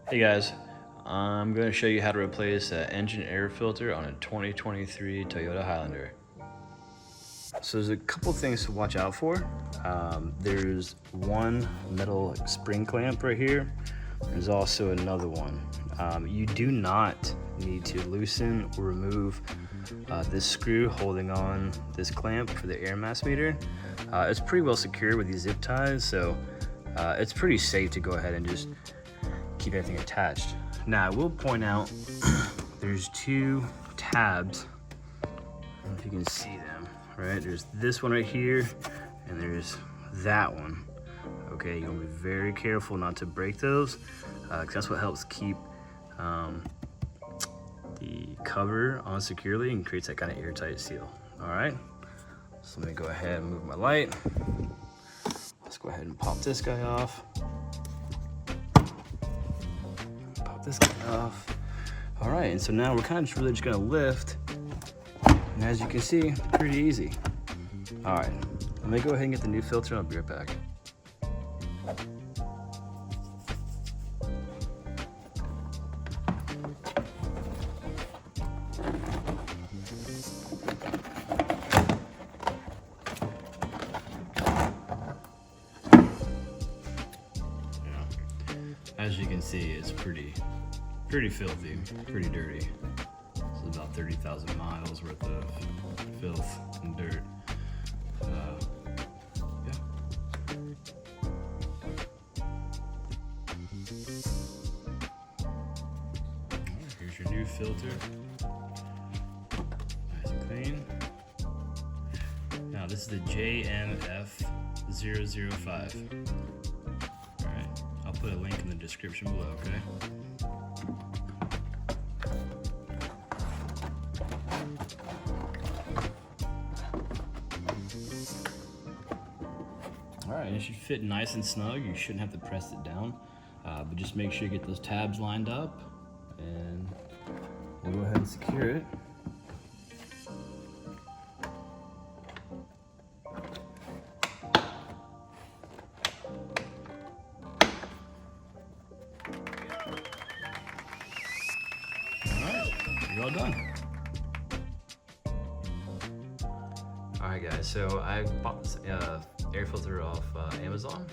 Hey guys, I'm going to show you how to replace an engine air filter on a 2023 Toyota Highlander. So there's a couple things to watch out for. There's one metal spring clamp right here. There's also another one. You do not need to loosen or remove this screw holding on this clamp for the air mass meter. It's pretty well secured with these zip ties, so it's pretty safe to go ahead and just keep everything attached. Now I will point out there's two tabs. I don't know if you can see them, right? There's this one right here and there's that one. Okay, you want to be very careful not to break those because that's what helps keep the cover on securely and creates that kind of airtight seal. All right, so let me go ahead and move my light. Let's go ahead and pop this guy off. This guy off. All right, and so now we're kind of really just gonna lift, and as you can see, pretty easy. All right, let me go ahead and get the new filter and I'll be right back. As you can see, it's pretty filthy, pretty dirty. It's about 30,000 miles worth of filth and dirt. Yeah. Right, here's your new filter. Nice and clean. Now this is the JMF005. I'll put a link in the description below, okay? All right, it should fit nice and snug. You shouldn't have to press it down, but just make sure you get those tabs lined up, and we'll go ahead and secure it. You're all done. All right guys, so I bought this air filter off Amazon,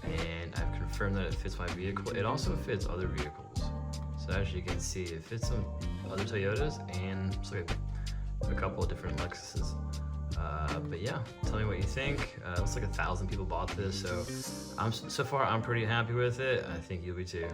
and I've confirmed that it fits my vehicle. It also fits other vehicles. So as you can see, it fits some other Toyotas and a couple of different Lexuses. But yeah, tell me what you think. It looks like 1,000 people bought this, so so far I'm pretty happy with it. I think you'll be too.